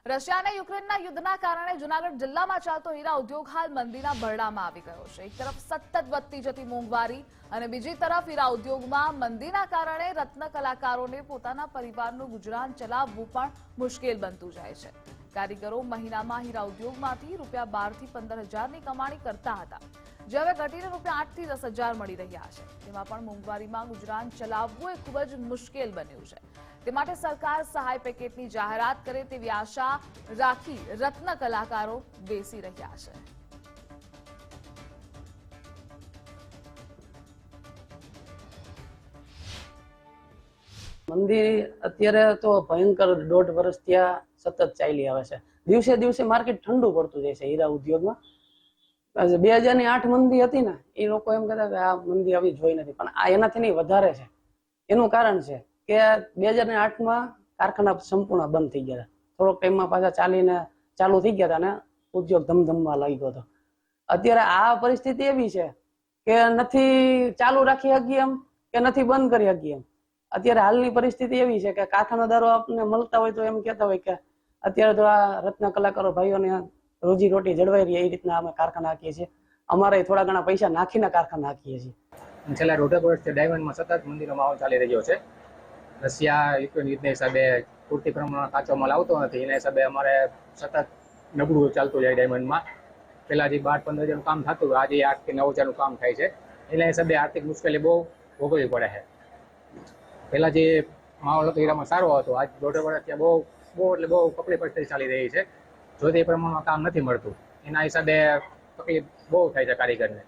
Russia અને યુક્રેનના યુદ્ધના કારણે જૂનાગઢ જિલ્લામાં ચાલતો હીરા ઉદ્યોગ હાલ મંદીના બરડામાં આવી ગયો છે। એક તરફ સતત વધતી જતી મોંઘવારી અને બીજી તરફ હીરા ઉદ્યોગમાં મંદીના કારણે રત્ન કલાકારોને પોતાના પરિવારનું ગુજરાન ચલાવવું પણ મુશ્કેલ બનતું જાય છે। કારીગરો મહિનામાં હીરા ઉદ્યોગમાંથી રૂપિયા 12 થી 15,000ની કમાણી કરતા હતા, જે હવે ઘટીને રૂપિયા 8 થી 10,000 મળી રહ્યા છે। તેમાં પણ મોંઘવારીમાં ગુજરાન ચલાવવું એ ખૂબ જ મુશ્કેલ બન્યું છે। તે માટે સરકાર સહાય પેકેટની જાહેરાત કરે તેવી આશા રાખી રત્ન કલાકારો બેસી રહ્યા છે। મંદી અત્યારે તો ભયંકર 1.5 વર્ષ ત્યાં સતત ચાલી આવે છે। દિવસે દિવસે માર્કેટ ઠંડુ પડતું જાય છે હીરા ઉદ્યોગમાં। 2008 મંદી હતી ને, એ લોકો એમ કહેતા કે આ મંદી આવી જોઈ નથી, પણ આ એનાથી નહીં વધારે છે। એનું કારણ છે કે 2008માં કારખાના સંપૂર્ણ બંધ થઈ ગયા હતા, થોડોક ટાઈમમાં પાછા ચાલુ થઈ ગયા હતા અને ઉદ્યોગ ધમધમવા લાગ્યો હતો। અત્યારે આ પરિસ્થિતિ એવી છે કે નથી ચાલુ રાખી શકીએ એમ કે નથી બંધ કરી શકીએ એમ। અત્યારે હાલની પરિસ્થિતિ એવી છે કે કારખાનાદારો આપણને મળતા હોય તો એમ કહેતા હોય કે અત્યારે તો આ રત્ન કલાકારો ભાઈઓને રોજી રોટી જળવાઈ રહી, એ રીતના અમે કારખાના હાકીએ છીએ। અમારે થોડા ઘણા પૈસા નાખીને કારખાના હાકીએ છીએ। છેલ્લા 1.5 વર્ષથી ડાયમંડમાં સતત મંદીનો માહોલ ચાલી રહ્યો છે। રશિયા યુક્રેન યુદ્ધના હિસાબે પૂરતી પ્રમાણમાં કાચો માલ આવતો નથી, એના હિસાબે અમારે સતત નબળું ચાલતું જાય ડાયમંડમાં। પહેલા જે 12-15,000નું કામ થતું, આજે 8 થી 9,000નું કામ થાય છે। એના હિસાબે આર્થિક મુશ્કેલી બહુ ભોગવવી પડે છે। પહેલા જે માહોલ હતો હીરામાં સારો હતો, આજ 1.5 વર્ષ ત્યાં બહુ કપડી પરિસ્થિતિ ચાલી રહી છે। જો તે પ્રમાણમાં કામ નથી મળતું, એના હિસાબે તકલીફ બહુ થાય છે કારીગરને।